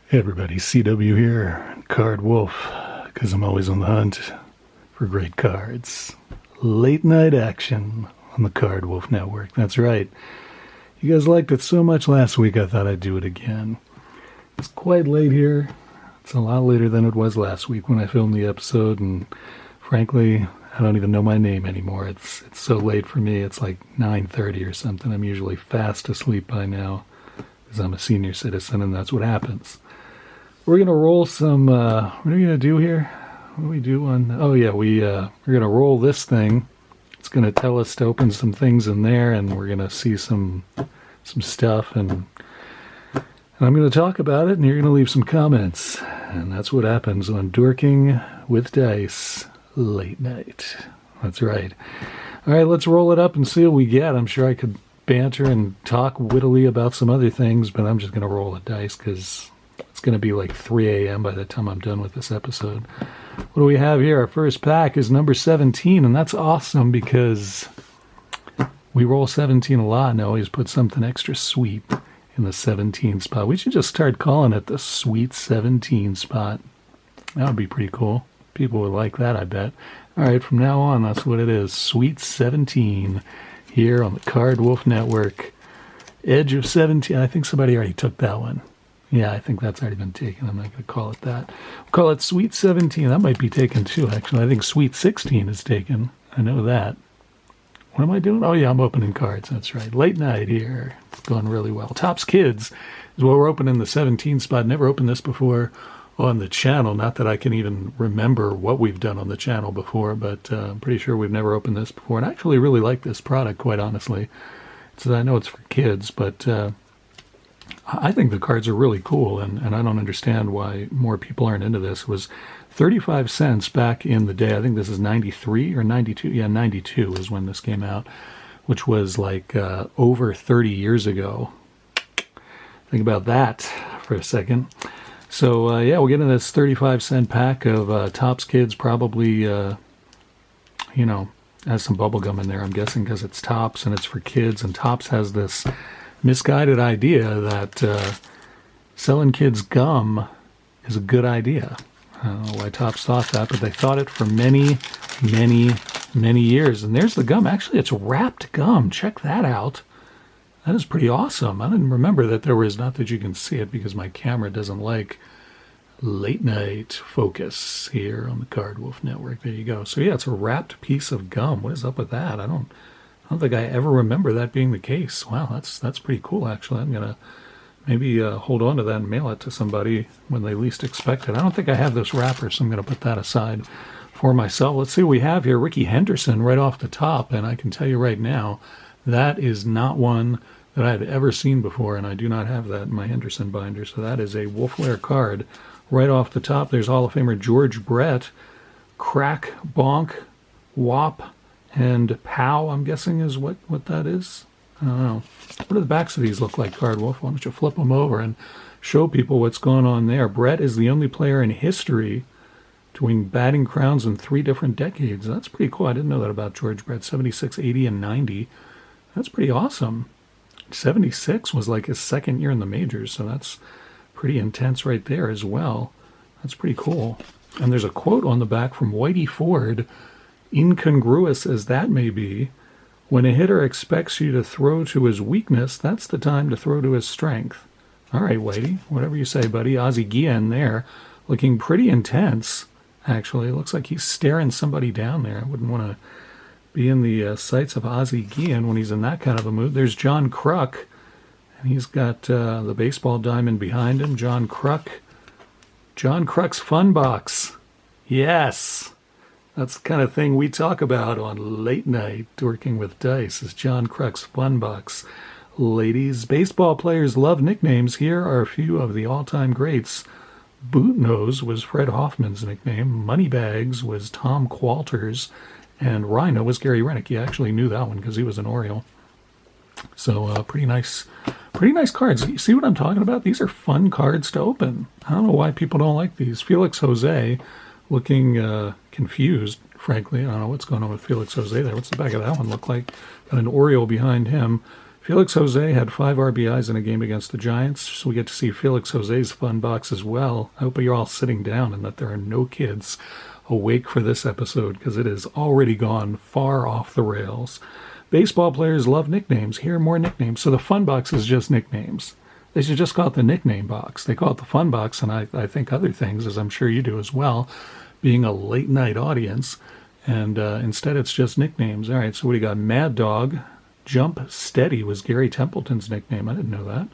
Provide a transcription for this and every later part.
Hey everybody, CW here, Card Wolf, because I'm always on the hunt for great cards. Late night action on the Card Wolf Network. That's right. You guys liked it so much last week, I thought I'd do it again. It's quite late here. It's a lot later than it was last week when I filmed the episode, and frankly, I don't even know my name anymore. It's so late for me. It's like 9:30 or something. I'm usually fast asleep by now because I'm a senior citizen, and that's what happens. We're going to roll some, what are we going to do here? What do we do on, oh yeah, we're going to roll this thing. It's going to tell us to open some things in there, and we're going to see some stuff, and I'm going to talk about it, and you're going to leave some comments. And that's what happens on Dorking with Dice late night. That's right. All right, let's roll it up and see what we get. I'm sure I could banter and talk wittily about some other things, but I'm just going to roll the dice because it's going to be like 3 a.m. by the time I'm done with this episode. What do we have here? Our first pack is number 17, and that's awesome because we roll 17 a lot and I always put something extra sweet in the 17 spot. We should just start calling it the Sweet 17 spot. That would be pretty cool. People would like that, I bet. All right, from now on, that's what it is. Sweet 17 here on the Card Wolf Network. Edge of 17. I think somebody already took that one. Yeah, I think that's already been taken. I'm not going to call it that. We'll call it Sweet 17. That might be taken too, actually. I think Sweet 16 is taken. I know that. What am I doing? Oh, yeah, I'm opening cards. That's right. Late night here. It's going really well. Topps Kids is what we're opening the 17 spot. Never opened this before on the channel. Not that I can even remember what we've done on the channel before, but I'm pretty sure we've never opened this before. And I actually really like this product, quite honestly. I know it's for kids, but I think the cards are really cool, and I don't understand why more people aren't into this. It was 35 cents back in the day. I think this is 93 or 92. Yeah, 92 is when this came out, which was like over 30 years ago. Think about that for a second. So, yeah, we'll get in this 35-cent pack of Topps Kids, probably, has some bubble gum in there, I'm guessing, because it's Topps and it's for kids, and Topps has this misguided idea that selling kids gum is a good idea. I don't know why Topps thought that, but they thought it for many, many, many years. And there's the gum. Actually, it's wrapped gum. Check that out. That is pretty awesome. I didn't remember that there was, not that you can see it because my camera doesn't like late night focus here on the Card Wolf Network. There you go. So yeah, it's a wrapped piece of gum. What is up with that? I don't think I ever remember that being the case. Wow, that's pretty cool, actually. I'm going to maybe hold on to that and mail it to somebody when they least expect it. I don't think I have this wrapper, so I'm going to put that aside for myself. Let's see what we have here. Ricky Henderson right off the top, and I can tell you right now, that is not one that I've ever seen before, and I do not have that in my Henderson binder, so that is a Wolfware card right off the top. There's Hall of Famer George Brett, Crack, Bonk, Wop, and Pow, I'm guessing is what that is. I don't know. What do the backs of these look like, Card Wolf? Why don't you flip them over and show people what's going on there? Brett is the only player in history to win batting crowns in 3 different decades. That's pretty cool. I didn't know that about George Brett. 76, 80, and 90. That's pretty awesome. 76 was like his second year in the majors, so that's pretty intense right there as well. That's pretty cool. And there's a quote on the back from Whitey Ford, incongruous as that may be, when a hitter expects you to throw to his weakness, that's the time to throw to his strength. All right, Whitey, whatever you say, buddy. Ozzie Guillen there, looking pretty intense, actually. It looks like he's staring somebody down there. I wouldn't want to be in the sights of Ozzie Guillen when he's in that kind of a mood. There's John Kruk, and he's got the baseball diamond behind him. John Kruk's Fun Box. Yes! That's the kind of thing we talk about on Late Night Dorking with Dice, is John Kruk's Fun Box. Ladies, baseball players love nicknames. Here are a few of the all-time greats. Bootnose was Fred Hoffman's nickname. Moneybags was Tom Qualter's. And Rhino was Gary Rennick. He actually knew that one because he was an Oriole. So pretty nice cards. You see what I'm talking about? These are fun cards to open. I don't know why people don't like these. Felix Jose looking confused, frankly. I don't know what's going on with Felix Jose there. What's the back of that one look like? Got an Oriole behind him. Felix Jose had 5 RBIs in a game against the Giants, so we get to see Felix Jose's fun box as well. I hope you're all sitting down and that there are no kids awake for this episode, because it has already gone far off the rails. Baseball players love nicknames. Here are more nicknames. So the fun box is just nicknames. They should just call it the nickname box. They call it the fun box, and I think other things, as I'm sure you do as well, being a late night audience. And instead it's just nicknames. All right, so what do you got? Mad Dog. Jump Steady was Gary Templeton's nickname. I didn't know that.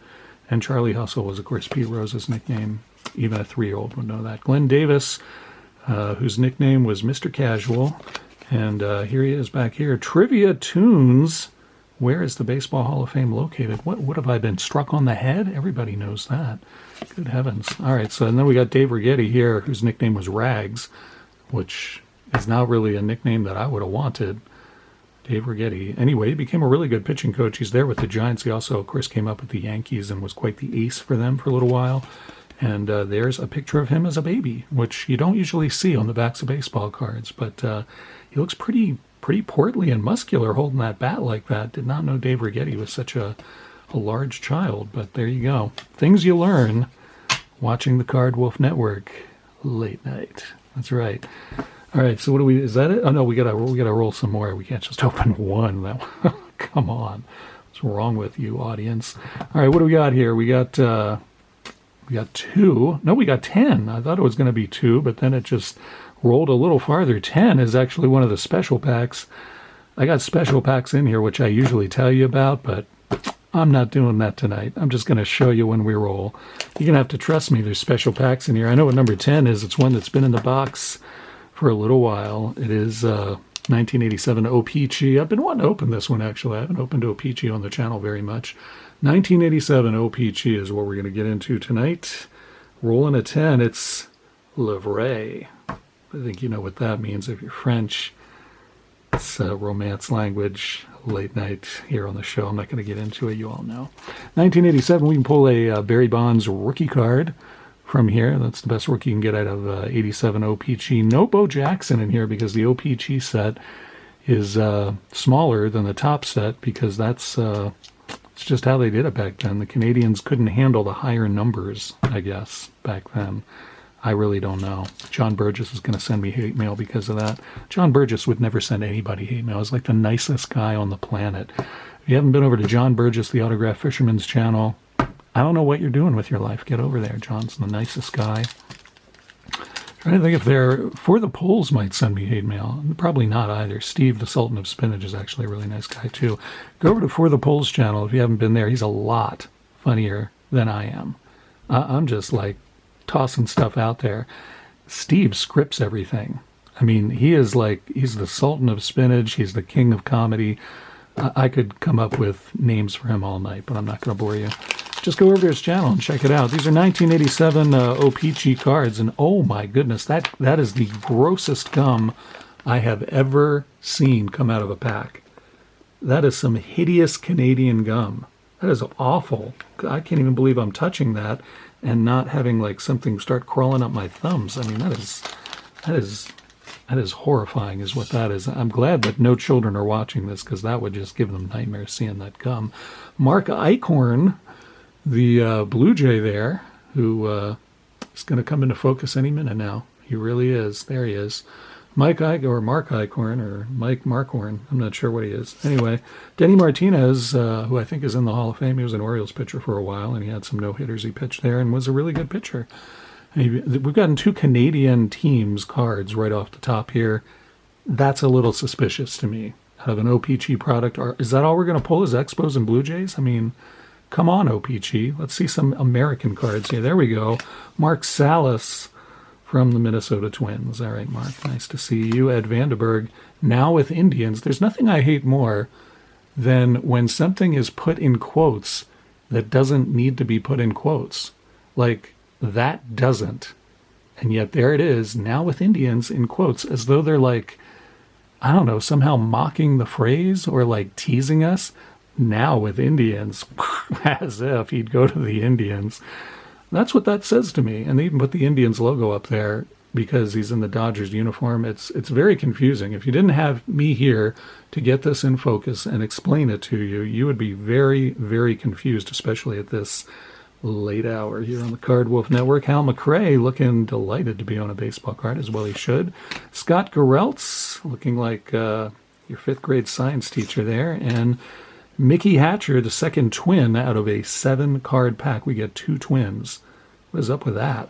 And Charlie Hustle was, of course, Pete Rose's nickname. Even a 3-year-old would know that. Glenn Davis, whose nickname was Mr. Casual. And here he is back here. Trivia Tunes. Where is the Baseball Hall of Fame located? What have I been struck on the head? Everybody knows that. Good heavens. All right, so and then we got Dave Righetti here, whose nickname was Rags, which is not really a nickname that I would have wanted. Dave Righetti. Anyway, he became a really good pitching coach. He's there with the Giants. He also, of course, came up with the Yankees and was quite the ace for them for a little while. And there's a picture of him as a baby, which you don't usually see on the backs of baseball cards. But he looks pretty portly and muscular holding that bat like that. Did not know Dave Righetti was such a large child. But there you go. Things you learn watching the Card Wolf Network late night. That's right. All right, so what do we? Is that it? Oh no, we gotta roll some more. We can't just open one. Come on, what's wrong with you, audience? All right, what do we got here? We got 2. No, we got 10. I thought it was going to be 2, but then it just rolled a little farther. 10 is actually one of the special packs. I got special packs in here, which I usually tell you about, but I'm not doing that tonight. I'm just going to show you when we roll. You're going to have to trust me. There's special packs in here. I know what number 10 is. It's one that's been in the box for a little while. It is 1987 O-Pee-Chee. I've been wanting to open this one, actually. I haven't opened O-Pee-Chee on the channel very much. 1987 O-Pee-Chee is what we're going to get into tonight. Rolling a 10, it's Le Vrai. I think you know what that means if you're French. It's romance language, late night here on the show. I'm not going to get into it. You all know. 1987, we can pull a Barry Bonds rookie card from here. That's the best rookie you can get out of 87 O-Pee-Chee. No Bo Jackson in here because the O-Pee-Chee set is smaller than the top set because that's it's just how they did it back then. The Canadians couldn't handle the higher numbers, I guess, back then. I really don't know. John Burgess is going to send me hate mail because of that. John Burgess would never send anybody hate mail. He's like the nicest guy on the planet. If you haven't been over to John Burgess, the Autograph Fisherman's channel, I don't know what you're doing with your life. Get over there. John's the nicest guy. Trying to think if they're For the Polls might send me hate mail. Probably not either. Steve, the Sultan of Spinach, is actually a really nice guy too. Go over to For the Polls channel if you haven't been there. He's a lot funnier than I am. I'm just like tossing stuff out there. Steve scripts everything. I mean, he's the Sultan of Spinach. He's the king of comedy. I could come up with names for him all night, but I'm not going to bore you. Just go over to his channel and check it out. These are 1987 O-Pee-Chee cards, and oh my goodness, that is the grossest gum I have ever seen come out of a pack. That is some hideous Canadian gum. That is awful. I can't even believe I'm touching that and not having like something start crawling up my thumbs. I mean, that is horrifying is what that is. I'm glad that no children are watching this because that would just give them nightmares seeing that gum. Mark Eichhorn, the Blue Jay there, who is going to come into focus any minute now. He really is. There he is. Mark Eichhorn, or Mike Markhorn. I'm not sure what he is. Anyway, Denny Martinez, who I think is in the Hall of Fame. He was an Orioles pitcher for a while, and he had some no-hitters he pitched there and was a really good pitcher. We've gotten 2 Canadian teams cards right off the top here. That's a little suspicious to me. Out of an O-Pee-Chee product. Is that all we're going to pull is Expos and Blue Jays? I mean, come on, O-Pee-Chee. Let's see some American cards here. There we go. Mark Salas from the Minnesota Twins. All right, Mark, nice to see you. Ed Vandenberg, now with Indians. There's nothing I hate more than when something is put in quotes that doesn't need to be put in quotes. Like, that doesn't. And yet there it is, now with Indians in quotes, as though they're like, I don't know, somehow mocking the phrase or like teasing us. Now with Indians, as if he'd go to the Indians. That's what that says to me. And they even put the Indians logo up there. because he's in the Dodgers uniform. It's very confusing. If you didn't have me here to get this in focus and explain it to you, you would be very, very confused, especially at this late hour here on the Card Wolf Network. Hal McRae looking delighted to be on a baseball card, as well he should. Scott Gereltz looking like your 5th grade science teacher there. And Mickey Hatcher, the second twin out of a 7-card pack. We get 2 twins. What is up with that?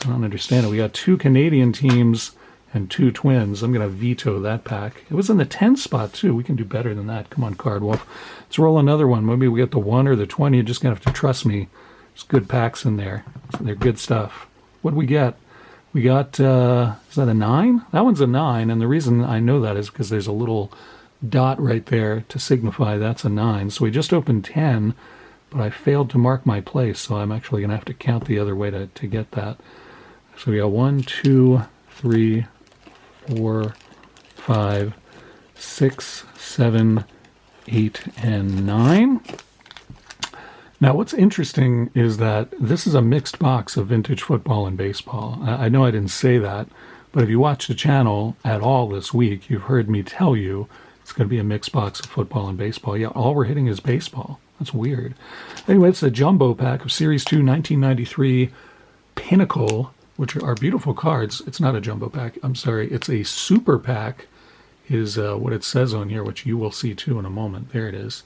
I don't understand it. We got 2 Canadian teams and 2 twins. I'm going to veto that pack. It was in the 10 spot, too. We can do better than that. Come on, Card Wolf. Let's roll another one. Maybe we get the 1 or the 20. You're just going to have to trust me. There's good packs in there. So they're good stuff. What'd we get? We got, is that a 9? That one's a 9, and the reason I know that is because there's a little dot right there to signify that's a 9. So we just opened 10, but I failed to mark my place, so I'm actually going to have to count the other way to get that. So we got 1, 2, 3, 4, 5, 6, 7, 8, and 9. Now, what's interesting is that this is a mixed box of vintage football and baseball. I know I didn't say that, but if you watch the channel at all this week, you've heard me tell you it's going to be a mixed box of football and baseball. Yeah, all we're hitting is baseball. That's weird. Anyway, it's a jumbo pack of Series 2 1993 Pinnacle, which are beautiful cards. It's not a jumbo pack. I'm sorry. It's a super pack is what it says on here, which you will see too in a moment. There it is.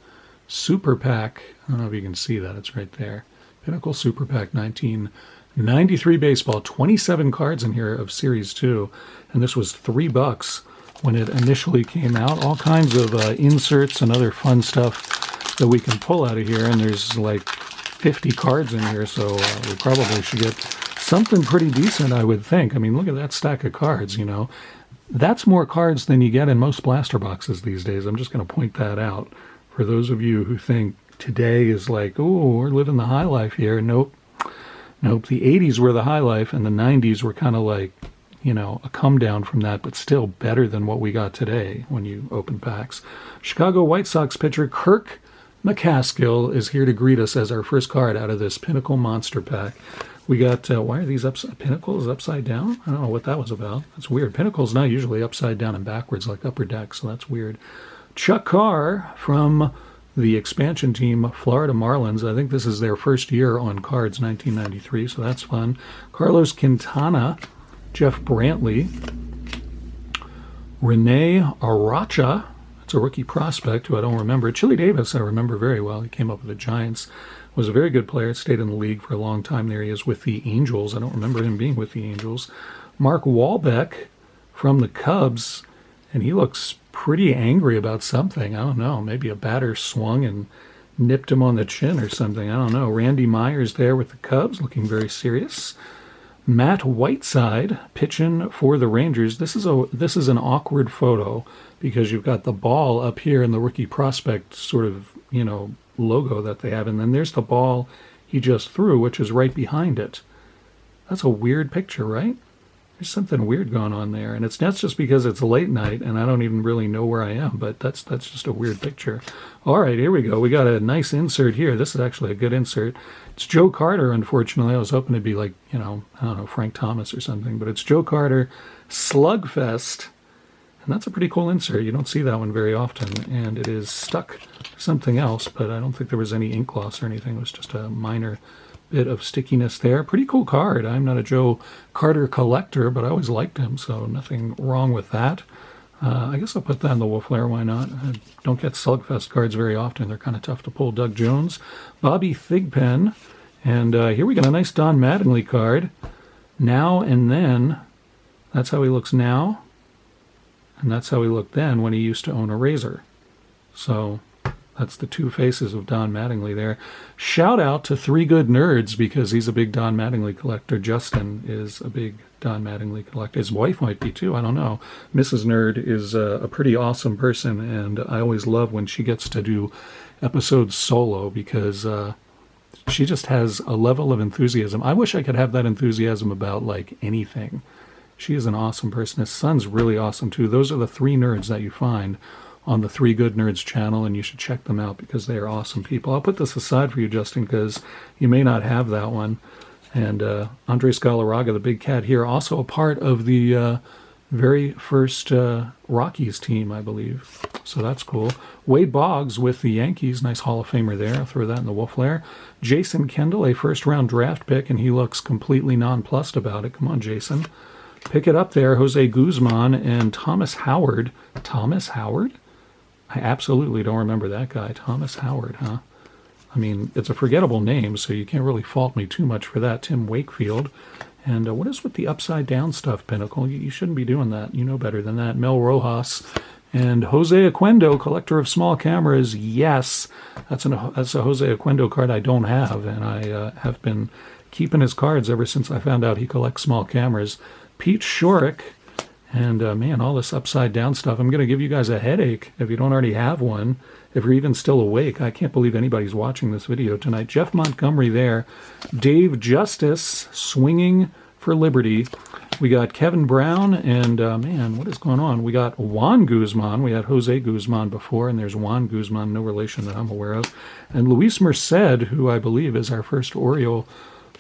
Super pack. I don't know if you can see that. It's right there. Pinnacle Super Pack 1993 baseball. 27 cards in here of Series 2. And this was $3 when it initially came out. All kinds of inserts and other fun stuff that we can pull out of here. And there's like 50 cards in here, so we probably should get something pretty decent, I would think. I mean, look at that stack of cards, you know. That's more cards than you get in most blaster boxes these days. I'm just going to point that out. For those of you who think today is like, oh, we're living the high life here. Nope. Nope. The 80s were the high life, and the 90s were kind of like, you know, a come down from that, but still better than what we got today when you open packs. Chicago White Sox pitcher Kirk McCaskill is here to greet us as our first card out of this Pinnacle Monster Pack. We got, why are these Pinnacles upside down? I don't know what that was about. That's weird. Pinnacle's not usually upside down and backwards like Upper Deck, so that's weird. Chuck Carr from the expansion team, Florida Marlins. I think this is their first year on cards, 1993, so that's fun. Carlos Quintana, Jeff Brantley, Rene Aracha. It's a rookie prospect who I don't remember. Chili Davis, I remember very well. He came up with the Giants. Was a very good player. Stayed in the league for a long time. There he is with the Angels. I don't remember him being with the Angels. Mark Wahlbeck from the Cubs, and he looks pretty angry about something. I don't know. Maybe a batter swung and nipped him on the chin or something. I don't know. Randy Myers there with the Cubs, looking very serious. Matt Whiteside pitching for the Rangers. This is an awkward photo because you've got the ball up here in the rookie prospect sort of, you know, logo that they have, and then there's the ball he just threw, which is right behind it. That's a weird picture, right? There's something weird going on there, and it's not just because it's late night and I don't even really know where I am, but that's just a weird picture. All right, here we go. We got a nice insert here. This is actually a good insert. It's Joe Carter, unfortunately. I was hoping it'd be like, you know, I don't know, Frank Thomas or something, but it's Joe Carter Slugfest, and that's a pretty cool insert. You don't see that one very often, and it is stuck to something else, but I don't think there was any ink loss or anything. It was just a minor bit of stickiness there. Pretty cool card. I'm not a Joe Carter collector, but I always liked him, so nothing wrong with that. I guess I'll put that in the Wolf Lair. Why not? I don't get Slugfest cards very often. They're kind of tough to pull. Doug Jones, Bobby Thigpen, and here we got a nice Don Mattingly card. Now and then. That's how he looks now, and that's how he looked then when he used to own a razor. So that's the two faces of Don Mattingly there. Shout out to Three Good Nerds because he's a big Don Mattingly collector. Justin is a big Don Mattingly collector. His wife might be too. I don't know. Mrs. Nerd is a pretty awesome person, and I always love when she gets to do episodes solo because she just has a level of enthusiasm. I wish I could have that enthusiasm about like anything. She is an awesome person. His son's really awesome too. Those are the three nerds that you find on the Three Good Nerds channel, and you should check them out because they are awesome people. I'll put this aside for you, Justin, because you may not have that one. And Andres Galarraga, the big cat here, also a part of the very first Rockies team, I believe. So that's cool. Wade Boggs with the Yankees, nice Hall of Famer there. I'll throw that in the wolf lair. Jason Kendall, a first-round draft pick, and he looks completely nonplussed about it. Come on, Jason. Pick it up there. Jose Guzman and Thomas Howard. Thomas Howard? I absolutely don't remember that guy. Thomas Howard, huh? I mean, it's a forgettable name, so you can't really fault me too much for that. Tim Wakefield. And what is with the upside-down stuff, Pinnacle? You shouldn't be doing that. You know better than that. Mel Rojas. And Jose Oquendo, collector of small cameras. Yes, that's a Jose Oquendo card I don't have, and I have been keeping his cards ever since I found out he collects small cameras. Pete Shorrock. And, man, all this upside-down stuff. I'm going to give you guys a headache if you don't already have one. If you're even still awake, I can't believe anybody's watching this video tonight. Jeff Montgomery there. Dave Justice, swinging for Liberty. We got Kevin Brown, and, man, what is going on? We got Juan Guzman. We had Jose Guzman before, and there's Juan Guzman, no relation that I'm aware of. And Luis Merced, who I believe is our first Oriole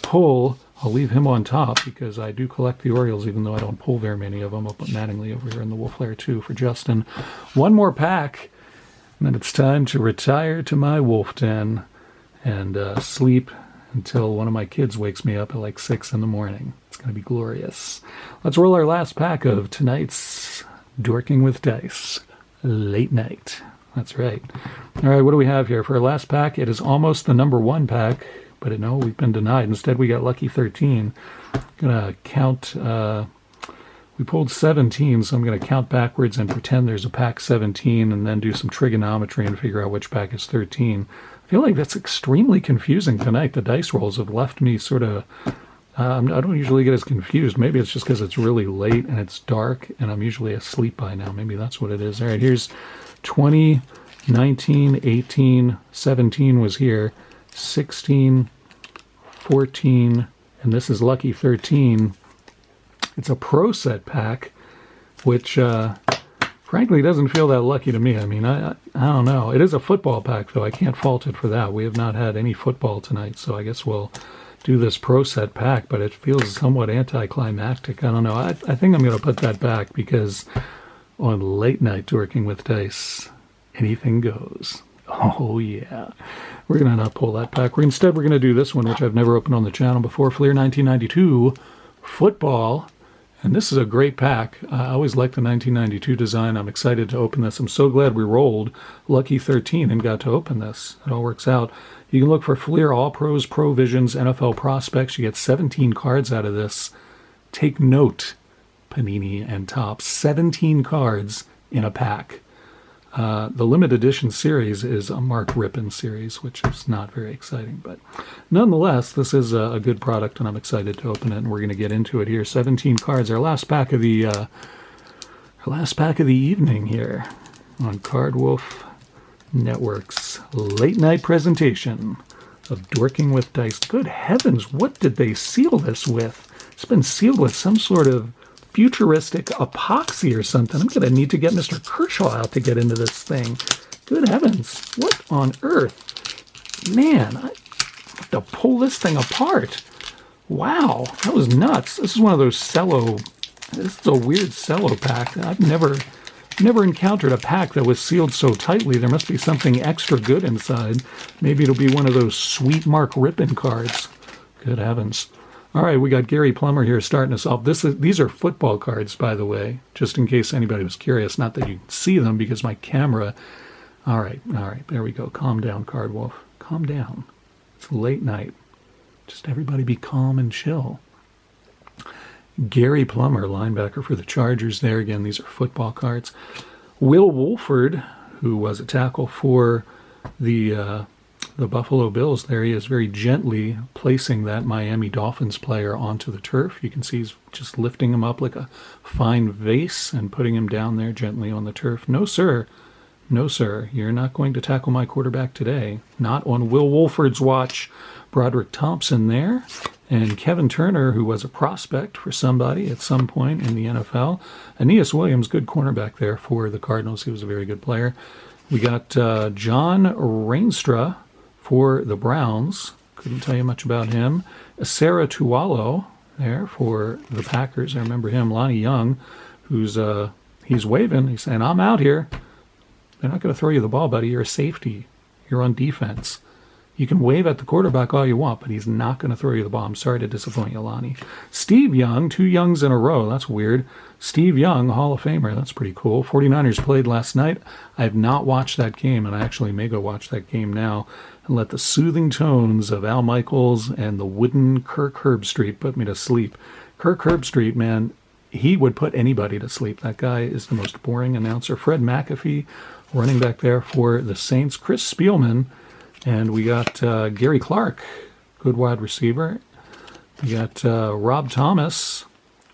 pull. I'll leave him on top because I do collect the Orioles, even though I don't pull very many of them. I'll put Mattingly over here in the wolf lair, too, for Justin. One more pack. And then it's time to retire to my wolf den and sleep until one of my kids wakes me up at like 6 in the morning. It's going to be glorious. Let's roll our last pack of tonight's Dorking with Dice. Late night. That's right. All right, what do we have here? For our last pack, it is almost the number 1 pack, but no, we've been denied. Instead, we got lucky 13. I'm going to count... we pulled 17, so I'm going to count backwards and pretend there's a pack 17 and then do some trigonometry and figure out which pack is 13. I feel like that's extremely confusing tonight. The dice rolls have left me sort of... I don't usually get as confused. Maybe it's just because it's really late and it's dark and I'm usually asleep by now. Maybe that's what it is. All right, here's 20, 19, 18, 17 was here, 16, 14, and this is lucky 13. It's a Pro Set pack, which frankly doesn't feel that lucky to me. I mean, I don't know. It is a football pack, though. I can't fault it for that. We have not had any football tonight, so I guess we'll do this Pro Set pack, but it feels somewhat anticlimactic. I don't know. I think I'm going to put that back because on Late Night Dorking with Dice, anything goes. Oh, yeah. We're going to not pull that pack. Instead, we're going to do this one, which I've never opened on the channel before. Fleer 1992 Football. And this is a great pack. I always liked the 1992 design. I'm excited to open this. I'm so glad we rolled lucky 13 and got to open this. It all works out. You can look for Fleer All Pros, Pro Visions, NFL Prospects. You get 17 cards out of this. Take note, Panini and Topps. 17 cards in a pack. The limited edition series is a Mark Rippon series, which is not very exciting. But nonetheless, this is a good product, and I'm excited to open it, and we're going to get into it here. 17 cards, our last pack of the evening here on Card Wolf Network's late night presentation of Dorking with Dice. Good heavens, what did they seal this with? It's been sealed with some sort of futuristic epoxy or something. I'm going to need to get Mr. Kershaw out to get into this thing. Good heavens. What on earth? Man, I have to pull this thing apart. Wow, that was nuts. This is one of those cello... This is a weird cello pack. I've never encountered a pack that was sealed so tightly. There must be something extra good inside. Maybe it'll be one of those sweet Mark Rippon cards. Good heavens. All right, we got Gary Plummer here starting us off. These are football cards, by the way, just in case anybody was curious. Not that you can see them because my camera... All right, there we go. Calm down, Card Wolf. Calm down. It's late night. Just everybody be calm and chill. Gary Plummer, linebacker for the Chargers there. Again, these are football cards. Will Wolford, who was a tackle for the Buffalo Bills, there he is very gently placing that Miami Dolphins player onto the turf. You can see he's just lifting him up like a fine vase and putting him down there gently on the turf. No, sir. No, sir. You're not going to tackle my quarterback today. Not on Will Wolford's watch. Broderick Thompson there. And Kevin Turner, who was a prospect for somebody at some point in the NFL. Aeneas Williams, good cornerback there for the Cardinals. He was a very good player. We got John Reinstra for the Browns. Couldn't tell you much about him. Sarah Tualo there for the Packers. I remember him. Lonnie Young, who's he's waving. He's saying, I'm out here. They're not going to throw you the ball, buddy. You're a safety. You're on defense. You can wave at the quarterback all you want, but he's not going to throw you the ball. I'm sorry to disappoint you, Lonnie. Steve Young, 2 Youngs in a row. That's weird. Steve Young, Hall of Famer. That's pretty cool. 49ers played last night. I have not watched that game, and I actually may go watch that game now and let the soothing tones of Al Michaels and the wooden Kirk Herbstreit put me to sleep. Kirk Herbstreit, man, he would put anybody to sleep. That guy is the most boring announcer. Fred McAfee, running back there for the Saints. Chris Spielman. And we got Gary Clark, good wide receiver. We got Rob Thomas,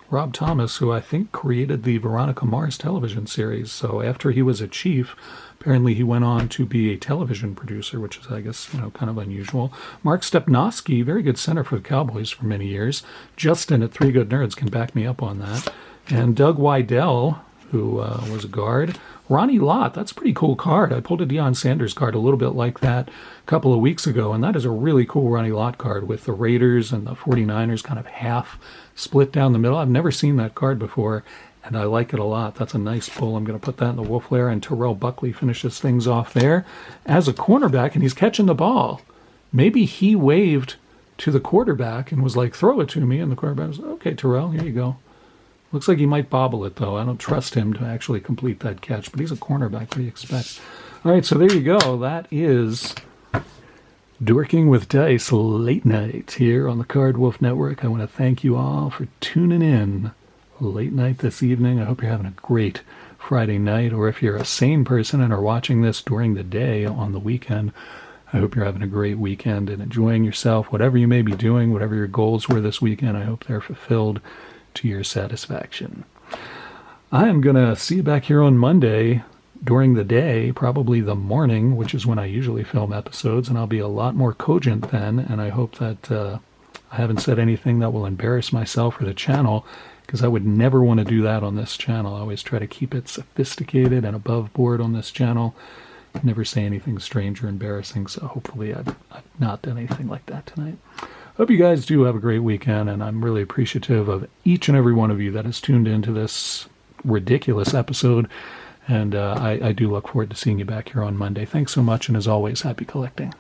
who I think created the Veronica Mars television series. So after he was a chief, apparently he went on to be a television producer, which is, I guess, kind of unusual. Mark Stepnoski, very good center for the Cowboys for many years. Justin at Three Good Nerds can back me up on that. And Doug Wydell, who was a guard. Ronnie Lott, that's a pretty cool card. I pulled a Deion Sanders card a little bit like that a couple of weeks ago, and that is a really cool Ronnie Lott card with the Raiders and the 49ers kind of half split down the middle. I've never seen that card before, and I like it a lot. That's a nice pull. I'm going to put that in the Wolf Lair, and Terrell Buckley finishes things off there as a cornerback, and he's catching the ball. Maybe he waved to the quarterback and was like, throw it to me, and the quarterback was, okay, Terrell, here you go. Looks like he might bobble it, though. I don't trust him to actually complete that catch, but he's a cornerback. What do you expect? All right, so there you go. That is Dorking with Dice Late Night here on the Card Wolf Network. I want to thank you all for tuning in late night this evening. I hope you're having a great Friday night, or if you're a sane person and are watching this during the day on the weekend, I hope you're having a great weekend and enjoying yourself. Whatever you may be doing, whatever your goals were this weekend, I hope they're fulfilled to your satisfaction. I am going to see you back here on Monday during the day, probably the morning, which is when I usually film episodes, and I'll be a lot more cogent then, and I hope that I haven't said anything that will embarrass myself or the channel, because I would never want to do that on this channel. I always try to keep it sophisticated and above board on this channel. Never say anything strange or embarrassing, so hopefully I've not done anything like that tonight. Hope you guys do have a great weekend, and I'm really appreciative of each and every one of you that has tuned into this ridiculous episode, and I do look forward to seeing you back here on Monday. Thanks so much, and as always, happy collecting.